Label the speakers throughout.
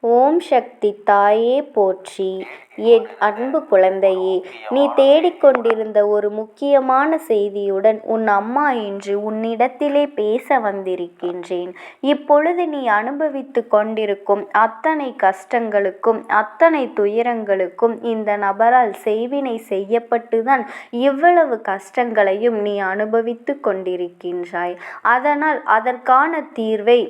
Speaker 1: ஓம் சக்தி தாயே போற்றி. என் அன்பு குழந்தையே, நீ தேடிக்கொண்டிருந்த ஒரு முக்கியமான செய்தியுடன் உன் அம்மா இன்று உன்னிடத்திலே பேச வந்திருக்கின்றேன். இப்பொழுது நீ அனுபவித்து கொண்டிருக்கும் அத்தனை கஷ்டங்களுக்கும் அத்தனை துயரங்களுக்கும் இந்த நபரால் செய்வினை செய்யப்பட்டுதான் இவ்வளவு கஷ்டங்களையும் நீ அனுபவித்து கொண்டிருக்கின்றாய். அதனால் அதற்கான தீர்வை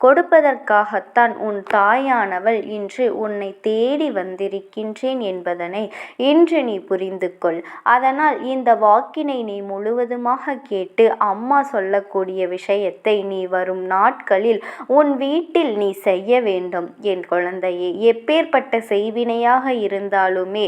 Speaker 1: கொடுப்பதற்காகத்தான் உன் தாயானவள் இன்று உன்னை தேடி வந்திருக்கின்றேன் என்பதனை இன்று நீ புரிந்து கொள். அதனால் இந்த வாக்கினை நீ முழுவதுமாக கேட்டு அம்மா சொல்லக்கூடிய விஷயத்தை நீ வரும் நாட்களில் உன் வீட்டில் நீ செய்ய வேண்டும். என் குழந்தையே, எப்பேற்பட்ட செய்வினையாக இருந்தாலுமே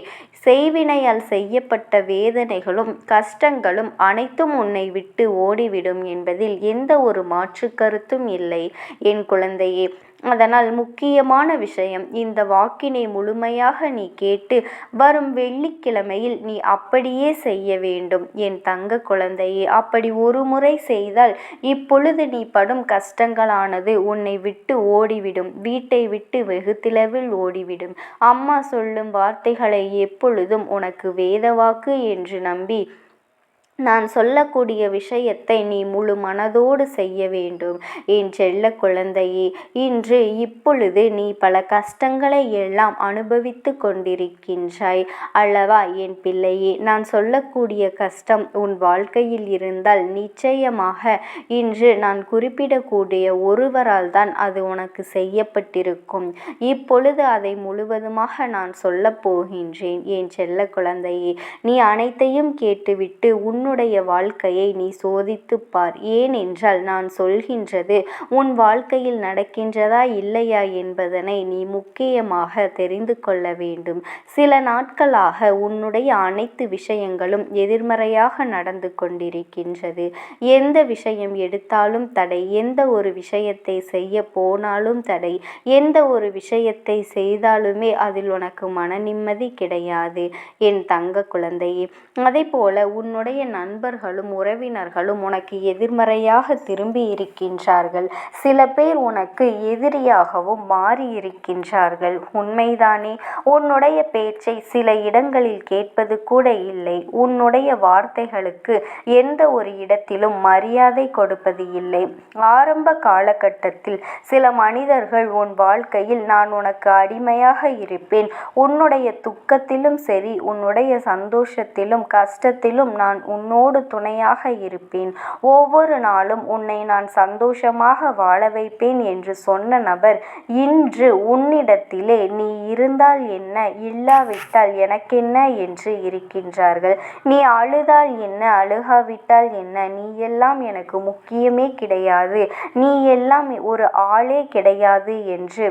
Speaker 1: செய்வினையால் செய்யப்பட்ட வேதனைகளும் கஷ்டங்களும் அனைத்தும் உன்னை விட்டு ஓடிவிடும் என்பதில் எந்த ஒரு மாற்று கருத்தும் இல்லை என் குழந்தையே. அதனால் முக்கியமான விஷயம், இந்த வாக்கினை முழுமையாக நீ கேட்டு வரும் வெள்ளிக்கிழமையில் நீ அப்படியே செய்ய வேண்டும் என் தங்க குழந்தையே. அப்படி ஒரு முறை செய்தால் இப்பொழுது நீ படும் கஷ்டங்களானது உன்னை விட்டு ஓடிவிடும், வீட்டை விட்டு வெகு தொலைவில் ஓடிவிடும். அம்மா சொல்லும் வார்த்தைகளை எப்பொழுதும் உனக்கு வேதவாக்கு என்று நம்பி நான் சொல்லக்கூடிய விஷயத்தை நீ முழு மனதோடு செய்ய வேண்டும் என் செல்ல குழந்தையே. இன்று இப்பொழுது நீ பல கஷ்டங்களை எல்லாம் அனுபவித்து கொண்டிருக்கின்றாய் அல்லவா என் பிள்ளையே. நான் சொல்லக்கூடிய கஷ்டம் உன் வாழ்க்கையில் இருந்தால் நிச்சயமாக இன்று நான் குறிப்பிடக்கூடிய ஒருவரால் தான் அது உனக்கு செய்யப்பட்டிருக்கும். இப்பொழுது அதை முழுவதுமாக நான் சொல்லப் போகின்றேன் என் செல்ல குழந்தையே. நீ அனைத்தையும் கேட்டுவிட்டு உன்னுடைய வாழ்க்கையை நீ சோதித்துப் பார். ஏனென்றால் நான் சொல்கின்றது உன் வாழ்க்கையில் நடக்கின்றதா இல்லையா என்பதனை நீ முக்கியமாக தெரிந்து கொள்ள வேண்டும். சில நாட்களாக உன்னுடைய அனைத்து விஷயங்களும் எதிர்மறையாக நடந்து கொண்டிருக்கின்றது. எந்த விஷயம் எடுத்தாலும் தடை, எந்த ஒரு விஷயத்தை செய்ய போனாலும் தடை, எந்த ஒரு விஷயத்தை செய்தாலுமே அதில் உனக்கு மன நிம்மதி கிடையாது என் தங்க குழந்தையே. அதே போல உன்னுடைய நண்பர்களும் உறவினர்களும் உனக்கு எதிர்மறையாக திரும்பி இருக்கின்றார்கள். சில பேர் உனக்கு எதிரியாகவும் மாறி இருக்கின்றார்கள். உண்மைதானே? உன்னுடைய பேச்சை சில இடங்களில் கேட்பது கூட இல்லை. உன்னுடைய வார்த்தைகளுக்கு எந்த ஒரு இடத்திலும் மரியாதை கொடுப்பது இல்லை. ஆரம்ப காலகட்டத்தில் சில மனிதர்கள் உன் வாழ்க்கையில் நான் உனக்கு அடிமையாக இருப்பேன், உன்னுடைய துக்கத்திலும் சரி உன்னுடைய சந்தோஷத்திலும் கஷ்டத்திலும் நான் உன்னோடு துணையாக இருப்பேன், ஒவ்வொரு நாளும் உன்னை நான் சந்தோஷமாக வாழ வைப்பேன் என்று சொன்ன நபர் இன்று உன்னிடத்திலே நீ இருந்தால் என்ன, இல்லாவிட்டால் எனக்கென்ன என்று இருக்கின்றார்கள். நீ அழுதால் என்ன, அழுகாவிட்டால் என்ன, நீ எல்லாம் எனக்கு முக்கியமே கிடையாது, நீ எல்லாம் ஒரு ஆளே கிடையாது என்று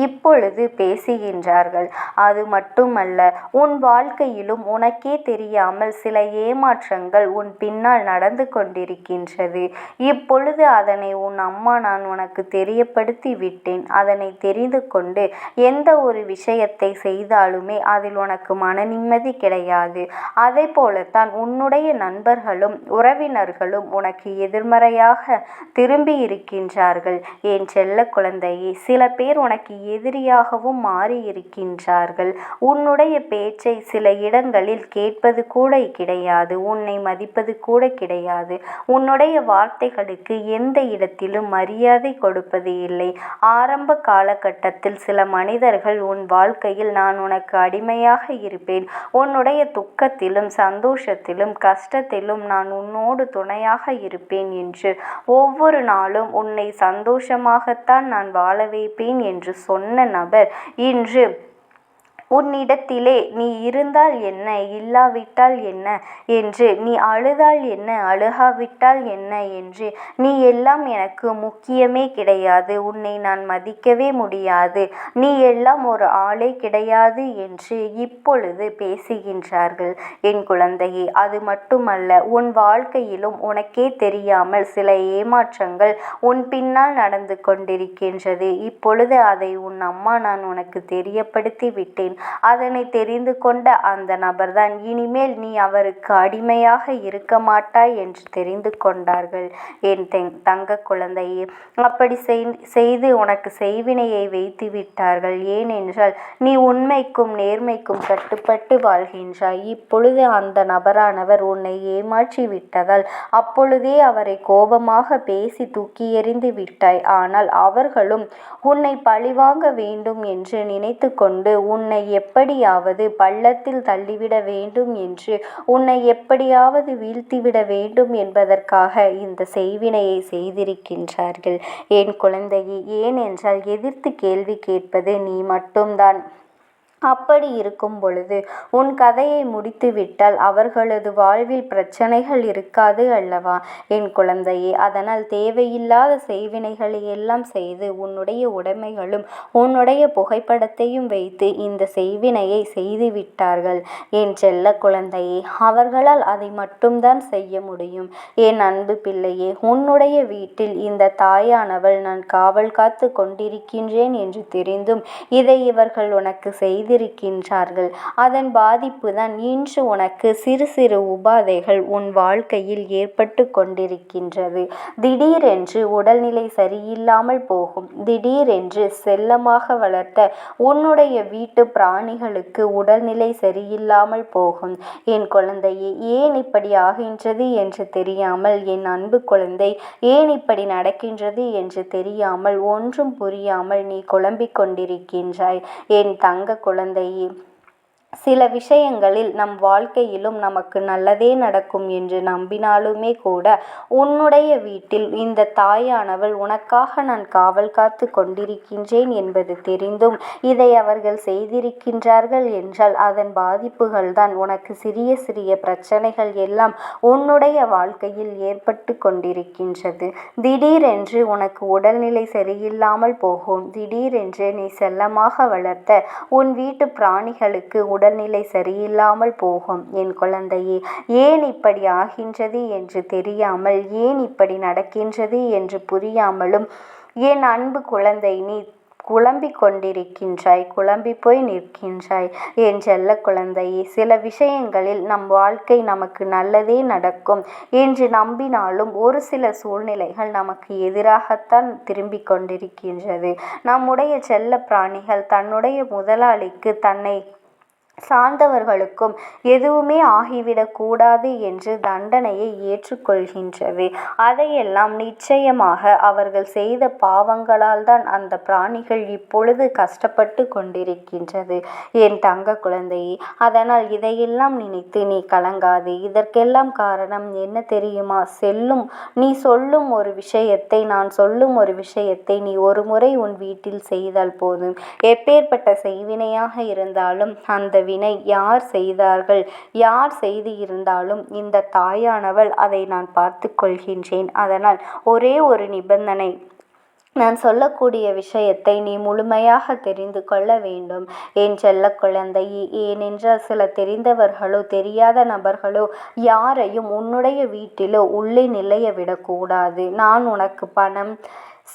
Speaker 1: இப்பொழுது பேசுகின்றார்கள். அது மட்டுமல்ல, உன் வாழ்க்கையிலும் உனக்கே தெரியாமல் சில ஏமாற்றங்கள் உன் பின்னால் நடந்து கொண்டிருக்கின்றது. இப்பொழுது அதனை உன் அம்மா நான் உனக்கு தெரியப்படுத்தி விட்டேன். அதனை தெரிந்து கொண்டு எந்த ஒரு விஷயத்தை செய்தாலுமே அதில் உனக்கு மன நிம்மதி கிடையாது. அதே போலத்தான் உன்னுடைய நண்பர்களும் உறவினர்களும் உனக்கு எதிர்மறையாக திரும்பி இருக்கின்றார்கள் என் செல்ல குழந்தையே. சில பேர் உனக்கு எதிரியாகவும் மாறி இருக்கின்றார்கள். உன்னுடைய பேச்சை சில இடங்களில் கேட்பது கூட கிடையாது, உன்னை மதிப்பது கூட கிடையாது. உன்னுடைய வார்த்தைகளுக்கு எந்த இடத்திலும் மரியாதை கொடுப்பது இல்லை. ஆரம்ப காலகட்டத்தில் சில மனிதர்கள் உன் வாழ்க்கையில் நான் உனக்கு அடிமையாக இருப்பேன், உன்னுடைய துக்கத்திலும் சந்தோஷத்திலும் கஷ்டத்திலும் நான் உன்னோடு துணையாக இருப்பேன் என்று ஒவ்வொரு நாளும் உன்னை சந்தோஷமாகத்தான் நான் வாழ வைப்பேன் என்று சொன்ன நபர் இன்று உன்னிடத்திலே நீ இருந்தால் என்ன, இல்லாவிட்டால் என்ன என்று, நீ அழுதால் என்ன, அழுகாவிட்டால் என்ன என்று, நீ எல்லாம் எனக்கு முக்கியமே கிடையாது, உன்னை நான் மதிக்கவே முடியாது, நீ எல்லாம் ஒரு ஆளே கிடையாது என்று இப்பொழுது பேசுகின்றார்கள் என் குழந்தையே. அது மட்டுமல்ல, உன் வாழ்க்கையிலும் உனக்கே தெரியாமல் சில ஏமாற்றங்கள் உன் பின்னால் நடந்து கொண்டிருக்கின்றது. இப்பொழுது அதை உன் அம்மா நான் உனக்கு தெரியப்படுத்தி விட்டேன். அதனை தெரிந்து கொண்ட அந்த நபர்தான் இனிமேல் நீ அவருக்கு அடிமையாக இருக்க மாட்டாய் என்று தெரிந்து கொண்டார்கள். என் தங்க குழந்தையே, அப்படி செய்து உனக்கு செய்வினையை வைத்து விட்டார்கள். ஏனென்றால் நீ உண்மைக்கும் நேர்மைக்கும் கட்டுப்பட்டு வாழ்கின்றாய். இப்பொழுது அந்த நபரானவர் உன்னை ஏமாற்றி விட்டதால் அப்பொழுதே அவரை கோபமாக பேசி தூக்கி எறிந்து விட்டாய். ஆனால் அவர்களும் உன்னை பழிவாங்க வேண்டும் என்று நினைத்து கொண்டு உன்னை எப்படியாவது பள்ளத்தில் தள்ளிவிட வேண்டும் என்று உன்னை எப்படியாவது வீழ்த்திவிட வேண்டும் என்பதற்காக இந்த செய்வினையை செய்திருக்கின்றார்கள் என் குழந்தையே. ஏனென்றால் எதிர்த்து கேள்வி கேட்பது நீ மட்டும்தான். அப்படி இருக்கும் பொழுது உன் கதையை முடித்துவிட்டால் அவர்களது வாழ்வில் பிரச்சனைகள் இருக்காது அல்லவா என் குழந்தையே. அதனால் தேவையில்லாத செய்வினைகளை எல்லாம் செய்து உன்னுடைய உடைமைகளும் உன்னுடைய புகைப்படத்தையும் வைத்து இந்த செய்வினையை செய்து விட்டார்கள் என் செல்ல குழந்தையே. அவர்களால் அதை மட்டும்தான் செய்ய முடியும் என் அன்பு பிள்ளையே. உன்னுடைய வீட்டில் இந்த தாயானவள் நான் காவல் காத்து கொண்டிருக்கின்றேன் என்று தெரிந்தும் இதை இவர்கள் உனக்கு செய்திருக்கின்றார்கள். அதன் பாதிப்பு தான் இன்று உனக்கு சிறு சிறு உபாதைகள் உன் வாழ்க்கையில் ஏற்பட்டு கொண்டிருக்கின்றது. திடீரென்று உடல்நிலை சரியில்லாமல் போகும். திடீரென்று செல்லமாக வளர்த்த உன்னுடைய வீட்டு பிராணிகளுக்கு உடல்நிலை சரியில்லாமல் போகும் என் குழந்தையே. ஏன் இப்படி ஆகின்றது என்று தெரியாமல் என் அன்பு குழந்தை, ஏன் இப்படி நடக்கின்றது என்று தெரியாமல் ஒன்றும் புரியாமல் நீ குழம்பிக் கொண்டிருக்கின்றாய் என் தங்க குழந்தையே. சில விஷயங்களில் நம் வாழ்க்கையிலும் நமக்கு நல்லதே நடக்கும் என்று நம்பினாலுமே கூட உன்னுடைய வீட்டில் இந்த தாயானவள் உனக்காக நான் காவல் காத்து கொண்டிருக்கின்றேன் என்பது தெரிந்தும் இதை அவர்கள் செய்திருக்கின்றார்கள் என்றால் அதன் பாதிப்புகள் தான் உனக்கு சிறிய சிறிய பிரச்சனைகள் எல்லாம் உன்னுடைய வாழ்க்கையில் ஏற்பட்டு கொண்டிருக்கின்றது. திடீரென்று உனக்கு உடல்நிலை சரியில்லாமல் போகும். திடீரென்று நீ செல்லமாக வளர்த்த உன் வீட்டு பிராணிகளுக்கு உடல்நிலை சரியில்லாமல் போகும் என் குழந்தையே. ஏன் இப்படி ஆகின்றது என்று தெரியாமல், ஏன் இப்படி நடக்கின்றது என்று புரியாமலும் என் அன்பு குழந்தை நீ குழம்பிக் கொண்டிருக்கின்றாய், குழம்பி போய் நிற்கின்றாய் என் செல்ல குழந்தையே. சில விஷயங்களில் நம் வாழ்க்கை நமக்கு நல்லதே நடக்கும் என்று நம்பினாலும் ஒரு சில சூழ்நிலைகள் நமக்கு எதிராகத்தான் திரும்பிக் கொண்டிருக்கின்றது. நம்முடைய செல்ல பிராணிகள் தன்னுடைய முதலாளிக்கு தன்னை சார்ந்தவர்களுக்கும் எதுவுமே ஆகிவிடக் கூடாது என்று தண்டனையை ஏற்றுக்கொள்கின்றது. அதையெல்லாம் நிச்சயமாக அவர்கள் செய்த பாவங்களால் தான் அந்த பிராணிகள் இப்பொழுது கஷ்டப்பட்டு கொண்டிருக்கின்றது என் தங்க குழந்தையே. அதனால் இதையெல்லாம் நினைத்து நீ கலங்காது. இதற்கெல்லாம் காரணம் என்ன தெரியுமா? நீ சொல்லும் ஒரு விஷயத்தை, நான் சொல்லும் ஒரு விஷயத்தை நீ ஒரு முறை உன் வீட்டில் செய்தால் போதும். எப்பேற்பட்ட செய்வினையாக இருந்தாலும் அந்த வினை யார் செய்தார்கள், யார் செய்து இருந்தாலும் இந்த தாயானவள் அதை நான் பார்த்து கொள்கின்றேன். அதனால் ஒரே ஒரு நிபந்தனை, நான் சொல்லக்கூடிய விஷயத்தை நீ முழுமையாக தெரிந்து கொள்ள வேண்டும் என் செல்ல குழந்தையே. ஏனென்றால் சில தெரிந்தவர்களோ தெரியாத நபர்களோ யாரையும் உன்னுடைய வீட்டிலோ உள்ளே நிலைய விடக்கூடாது. நான் உனக்கு பணம்,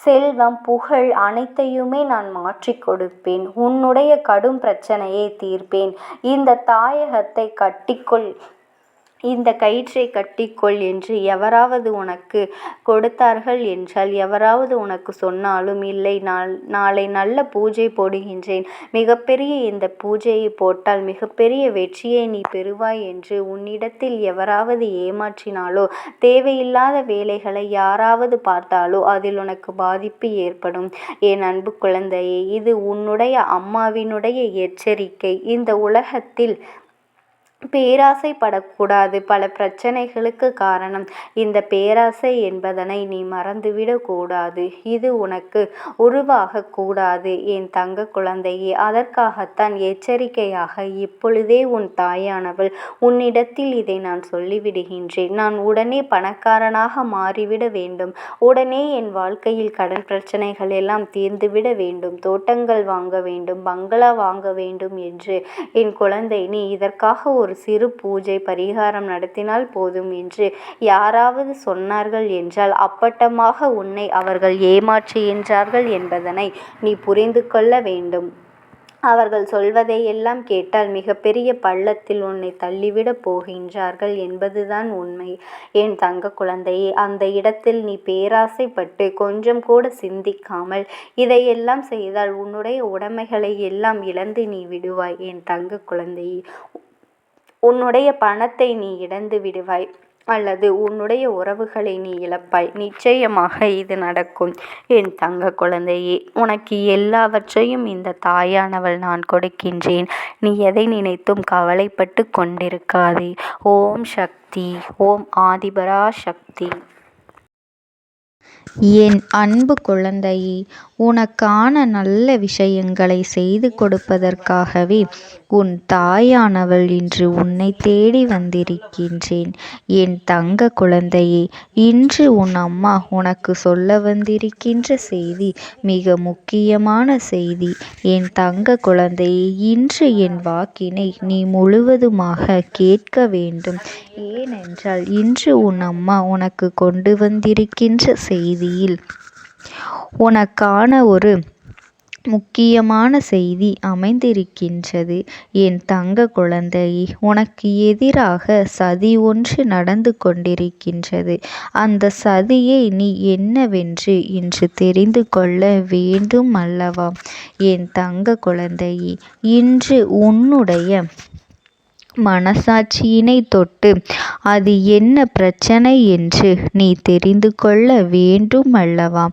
Speaker 1: செல்வம், புகழ் அனைத்தையுமே நான் மாற்றி கொடுப்பேன். உன்னுடைய கடும் பிரச்சனையை தீர்ப்பேன். இந்த தாயகத்தை கட்டிக்கொள், இந்த கயிற்றை கட்டிக்கொள் என்று எவராவது உனக்கு கொடுத்தார்கள் என்றால், எவராவது உனக்கு சொன்னாலும் இல்லை நாளை நல்ல பூஜை போடுகின்றேன், மிகப்பெரிய இந்த பூஜையை போட்டால் மிகப்பெரிய வெற்றியை நீ பெறுவாய் என்று உன்னிடத்தில் எவராவது ஏமாற்றினாலோ, தேவையில்லாத வேலைகளை யாராவது பார்த்தாலோ அதில் உனக்கு பாதிப்பு ஏற்படும் என் அன்பு குழந்தையே. இது உன்னுடைய அம்மாவினுடைய எச்சரிக்கை. இந்த உலகத்தில் பேராசைப்படக்கூடாது. பல பிரச்சனைகளுக்கு காரணம் இந்த பேராசை என்பதனை நீ மறந்துவிடக்கூடாது. இது உனக்கு உருவாகக்கூடாது என் தங்க குழந்தையே. அதற்காகத்தான் எச்சரிக்கையாக இப்பொழுதே உன் தாயானவள் உன்னிடத்தில் இதை நான் சொல்லிவிடுகின்றேன். நான் உடனே பணக்காரனாக மாறிவிட வேண்டும், உடனே என் வாழ்க்கையில் கடன் பிரச்சனைகள் எல்லாம் தீர்ந்துவிட வேண்டும், தோட்டங்கள் வாங்க வேண்டும், பங்களா வாங்க வேண்டும் என்று என் குழந்தை நீ இதற்காக ஒரு சிறு பூஜை பரிகாரம் நடத்தினால் போதும் என்று யாராவது சொன்னார்கள் என்றால் அப்பட்டமாக உன்னை அவர்கள் ஏமாற்றுகின்றார்கள் என்பதனை நீ புரிந்து கொள்ள வேண்டும். அவர்கள் சொல்வதையெல்லாம் கேட்டால் மிகப்பெரிய பள்ளத்தில் உன்னை தள்ளிவிடப் போகின்றார்கள் என்பதுதான் உண்மை. என் தங்க குழந்தையே, அந்த இடத்தில் நீ பேராசைப்பட்டு கொஞ்சம் கூட சிந்திக்காமல் இதையெல்லாம் செய்தால் உன்னுடைய உடைமைகளை எல்லாம் இழந்து நீ விடுவாய். என் தங்க குழந்தையே, உன்னுடைய பணத்தை நீ இழந்து விடுவாய், அல்லது உன்னுடைய உறவுகளை நீ இழப்பாய். நிச்சயமாக இது நடக்கும். என் தங்க குழந்தையே, உனக்கு எல்லாவற்றையும் இந்த தாயானவள் நான் கொடுக்கின்றேன். நீ எதை நினைத்தும் கவலைப்பட்டு கொண்டிருக்காதே. ஓம் சக்தி. ஓம் ஆதிபரா சக்தி. என் அன்பு குழந்தையே, உனக்கான நல்ல விஷயங்களை செய்து கொடுப்பதற்காகவே உன் தாயானவள் இன்று உன்னை தேடி வந்திருக்கின்றேன். என் தங்க குழந்தையே, இன்று உன் அம்மா உனக்கு சொல்ல வந்திருக்கின்ற செய்தி மிக முக்கியமான செய்தி. என் தங்க குழந்தையே, இன்று என் வாக்கினை நீ முழுவதுமாக கேட்க வேண்டும். ஏனென்றால் இன்று உன் அம்மா உனக்கு கொண்டு வந்திருக்கின்ற செய்தியில் உனக்கான ஒரு முக்கியமான செய்தி அமைந்திருக்கின்றது. என் தங்க குழந்தையே, உனக்கு எதிராக சதி ஒன்று நடந்து கொண்டிருக்கின்றது. அந்த சதியை நீ என்னவென்று இன்று தெரிந்து கொள்ள வேண்டும் அல்லவா? என் தங்க குழந்தையே, இன்று உன்னுடைய மனசாட்சியினை தொட்டு அது என்ன பிரச்சனை என்று நீ தெரிந்து கொள்ள வேண்டும் அல்லவா?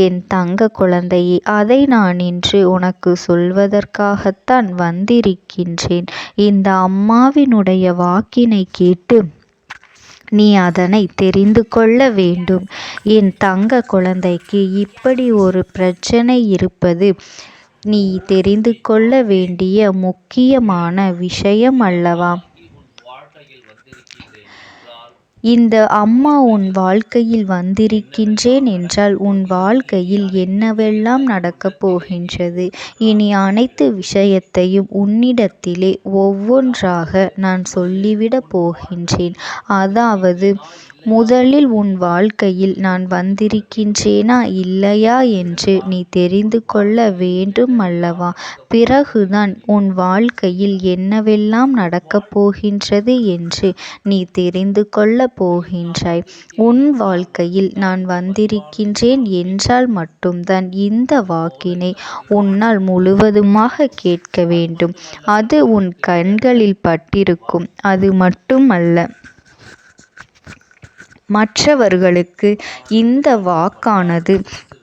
Speaker 1: என் தங்க குழந்தையே, அதை நான் இன்று உனக்கு சொல்வதற்காகத்தான் வந்திருக்கின்றேன். இந்த அம்மாவினுடைய வாக்கினை கேட்டு நீ அதனை தெரிந்து கொள்ள வேண்டும். என் தங்க குழந்தைக்கு இப்படி ஒரு பிரச்சனை இருப்பது நீ தெரிந்து கொள்ள வேண்டிய முக்கியமான விஷயம் அல்லவா? இந்த அம்மா உன் வாழ்க்கையில் வந்திருக்கின்றேன் என்றால் உன் வாழ்க்கையில் என்னவெல்லாம் நடக்கப் போகின்றது? இனி அனைத்து விஷயத்தையும் உன்னிடத்திலே ஒவ்வொன்றாக நான் சொல்லிவிடப் போகின்றேன். அதாவது முதலில் உன் வாழ்க்கையில் நான் வந்திருக்கின்றேனா இல்லையா என்று நீ தெரிந்து கொள்ள வேண்டும் அல்லவா? பிறகுதான் உன் வாழ்க்கையில் என்னவெல்லாம் நடக்கப் போகின்றது என்று நீ தெரிந்து கொள்ளப் போகின்றாய். உன் வாழ்க்கையில் நான் வந்திருக்கின்றேன் என்றால் மட்டும்தான் இந்த வாக்கினை உன்னால் முழுவதுமாக கேட்க வேண்டும். அது உன் கண்களில் பட்டிருக்கும். அது மட்டுமல்ல, மற்றவர்களுக்கு இந்த வாக்கானது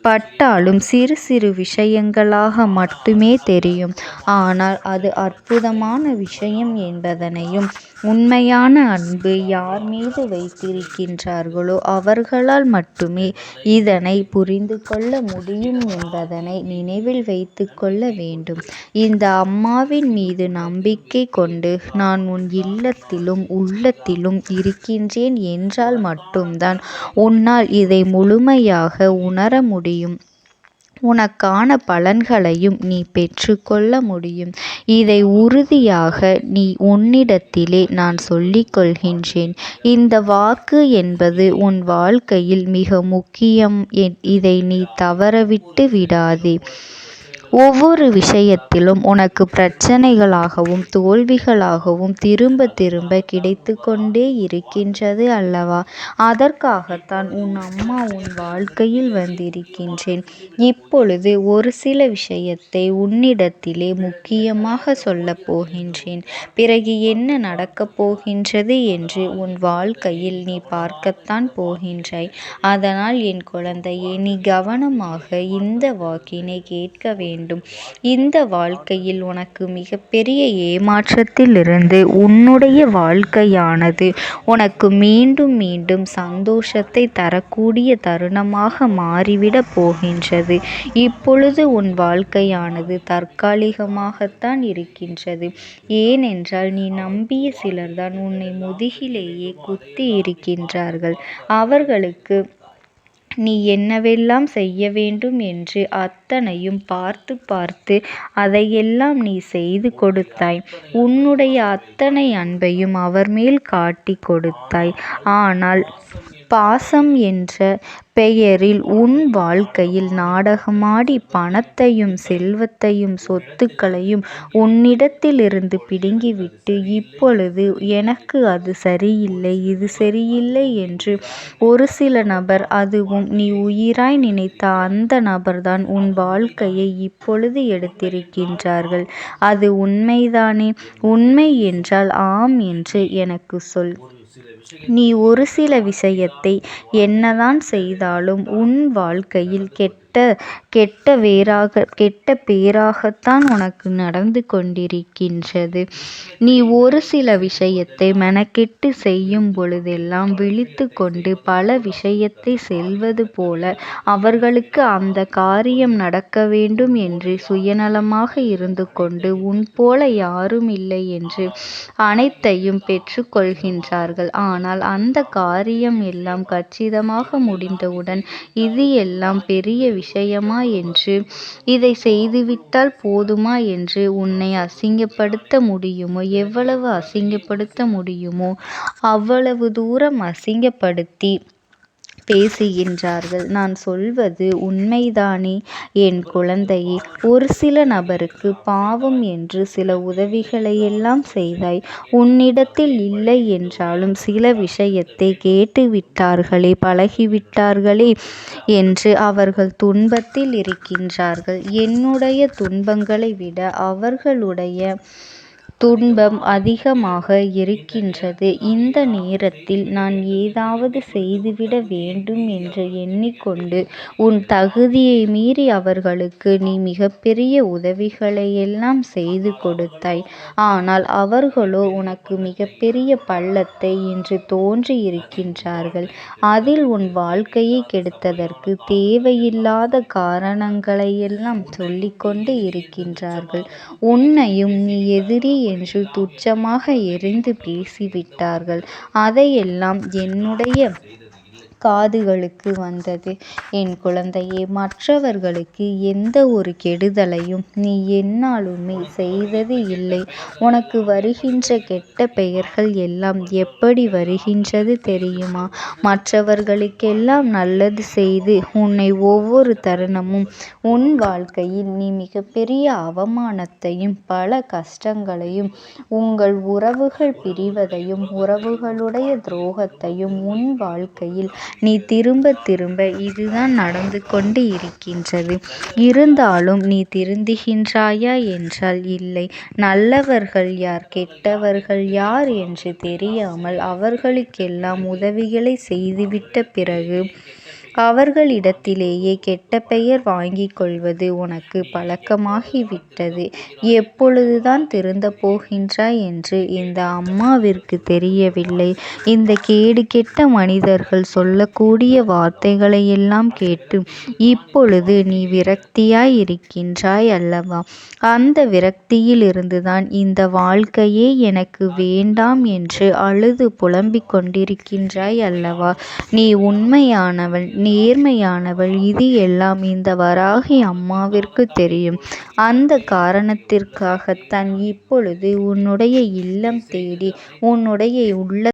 Speaker 1: பட்டாலும் சிறு சிறு விஷயங்களாக மட்டுமே தெரியும். ஆனால் அது அற்புதமான விஷயம் என்பதனையும், உண்மையான அன்பு யார் மீது வைத்திருக்கின்றார்களோ அவர்களால் மட்டுமே இதனை புரிந்து கொள்ள முடியும் என்பதனை நினைவில் வைத்து கொள்ள வேண்டும். இந்த அம்மாவின் மீது நம்பிக்கை கொண்டு நான் உன் இல்லத்திலும் உள்ளத்திலும் இருக்கின்றேன் என்றால் மட்டும்தான் உன்னால் இதை முழுமையாக உணர முடியும். உனக்கான பலன்களையும் நீ பெற்றுக்கொள்ள முடியும். இதை உறுதியாக நீ உன்னிடத்திலே நான் சொல்லிக் கொள்கின்றேன். இந்த வாக்கு என்பது உன் வாழ்க்கையில் மிக முக்கியம். இதை நீ தவறவிட்டு விடாதே. ஒவ்வொரு விஷயத்திலும் உனக்கு பிரச்சனைகளாகவும் தோல்விகளாகவும் திரும்ப திரும்ப கிடைத்து கொண்டே இருக்கின்றது அல்லவா? அதற்காகத்தான் உன் அம்மா உன் வாழ்க்கையில் வந்திருக்கின்றேன். இப்பொழுது ஒரு சில விஷயத்தை உன்னிடத்திலே முக்கியமாக சொல்லப் போகின்றேன். பிறகு என்ன நடக்கப் போகின்றது என்று உன் வாழ்க்கையில் நீ பார்க்கத்தான் போகின்றாய். அதனால் என் குழந்தையே, நீ கவனமாக இந்த வாக்கினை கேட்க வேண்டும். இந்த வாழ்க்கையில் உனக்கு மிகப்பெரிய ஏமாற்றத்திலிருந்து உன்னுடைய வாழ்க்கையானது உனக்கு மீண்டும் மீண்டும் சந்தோஷத்தை தரக்கூடிய தருணமாக மாறிவிடப் போகின்றது. இப்பொழுது உன் வாழ்க்கையானது தற்காலிகமாகத்தான் இருக்கின்றது. ஏனென்றால் நீ நம்பிய சிலர்தான் உன்னை முதுகிலேயே குத்தி இருக்கின்றார்கள். அவர்களுக்கு நீ என்னவெல்லாம் செய்ய வேண்டும் என்று அத்தனையும் பார்த்து பார்த்து அதையெல்லாம் நீ செய்து கொடுத்தாய். உன்னுடைய அத்தனை அன்பையும் அவர் மேல் காட்டி கொடுத்தாய். ஆனால்
Speaker 2: பாசம் என்ற பெயரில் உன் வாழ்க்கையில் நாடகமாடி பணத்தையும் செல்வத்தையும் சொத்துக்களையும் உன்னிடத்திலிருந்து பிடுங்கிவிட்டு இப்பொழுது எனக்கு அது சரியில்லை இது சரியில்லை என்று ஒரு சில நபர், அதுவும் நீ உயிராய் நினைத்த அந்த நபர்தான் உன் வாழ்க்கையை இப்பொழுது எடுத்திருக்கின்றார்கள். அது உண்மைதானே? உண்மை என்றால் ஆம் என்று எனக்கு சொல். நீ ஒரு சில விஷயத்தை என்னதான் செய்தாலும் உன் வாழ்க்கையில் கெட்ட பேராகத்தான் உனக்கு நடந்து கொண்டிருக்கின்றது. நீ ஒரு சில விஷயத்தை மெனக்கெட்டு செய்யும் பொழுதெல்லாம் விழித்து கொண்டு பல விஷயத்தை செல்வது போல அவர்களுக்கு அந்த காரியம் நடக்க வேண்டும் என்று சுயநலமாக இருந்து கொண்டு உன் போல யாரும் இல்லை என்று அனைத்தையும் பெற்றுக்கொள்கின்றார்கள். ஆனால் அந்த காரியம் எல்லாம் கச்சிதமாக முடிந்தவுடன் இது எல்லாம் பெரிய விஷயமா என்று, இதை செய்துவிட்டால் போதுமா என்று உன்னை அசிங்கப்படுத்த முடியுமோ, எவ்வளவு அசிங்கப்படுத்த முடியுமோ அவ்வளவு தூரம் அசிங்கப்படுத்தி பேசுகின்றார்கள். நான் சொல்வது உண்மைதானே என் குழந்தையே? ஒரு சில நபருக்கு பாவம் என்று சில உதவிகளையெல்லாம் செய்தாய். உன்னிடத்தில் இல்லை என்றாலும் சில விஷயத்தை கேட்டுவிட்டார்களே, பழகிவிட்டார்களே என்று அவர்கள் துன்பத்தில் இருக்கின்றார்கள். என்னுடைய துன்பங்களை விட அவர்களுடைய துன்பம் அதிகமாக இருக்கின்றது. இந்த நேரத்தில் நான் ஏதாவது செய்துவிட வேண்டும் என்று எண்ணிக்கொண்டு உன் தகுதியை மீறி அவர்களுக்கு நீ மிகப்பெரிய உதவிகளையெல்லாம் செய்து கொடுத்தாய். ஆனால் அவர்களோ உனக்கு மிகப்பெரிய பள்ளத்தை இன்று தோன்றி இருக்கின்றார்கள். அதில் உன் வாழ்க்கையை கெடுத்ததற்கு தேவையில்லாத காரணங்களையெல்லாம் சொல்லிக்கொண்டு இருக்கின்றார்கள். உன்னையும் நீ எதிரி என்று துச்சமாக எறிந்து பேசிவிட்டார்கள். அதையெல்லாம் என்னுடைய காதுகளுக்கு வந்தது. என் குழந்தையே, மற்றவர்களுக்கு எந்த ஒரு கெடுதலையும் நீ எந்நாளுமே செய்தது இல்லை. உனக்கு வருகின்ற கெட்ட பெயர்கள் எல்லாம் எப்படி வருகின்றது தெரியுமா? மற்றவர்களுக்கெல்லாம் நல்லது செய்து உன்னை ஒவ்வொரு தருணமும் உன் வாழ்க்கையில் நீ மிகப்பெரிய அவமானத்தையும் பல கஷ்டங்களையும் உங்கள் உறவுகள் பிரிவதையும் உறவுகளுடைய துரோகத்தையும் உன் வாழ்க்கையில் நீ திரும்ப திரும்ப இதுதான் நடந்து கொண்டு இருக்கின்றது. இருந்தாலும் நீ திருந்துகின்றாயா என்றால் இல்லை. நல்லவர்கள் யார் கெட்டவர்கள் யார் என்று தெரியாமல் அவர்களுக்கெல்லாம் உதவிகளை செய்துவிட்ட பிறகு அவர்களிடத்திலேயே கெட்ட பெயர் வாங்கிக் கொள்வது உனக்கு பழக்கமாகிவிட்டது. எப்பொழுதுதான் திருந்தப் போகின்றாய் என்று இந்த அம்மாவிற்கு தெரியவில்லை. இந்த கேடு கெட்ட மனிதர்கள் சொல்லக்கூடிய வார்த்தைகளையெல்லாம் கேட்டு இப்பொழுது நீ விரக்தியாய் இருக்கின்றாய் அல்லவா? அந்த விரக்தியில் இருந்துதான் இந்த வாழ்க்கையே எனக்கு வேண்டாம் என்று அழுது புலம்பிக் கொண்டிருக்கின்றாய் அல்லவா? நீ உண்மையானவள், நேர்மையானவள். இது எல்லாம் இந்த வராகி அம்மாவிற்கு தெரியும். அந்த காரணத்திற்காகத்தான் இப்பொழுது உன்னுடைய இல்லம் தேடி உன்னுடைய உள்ள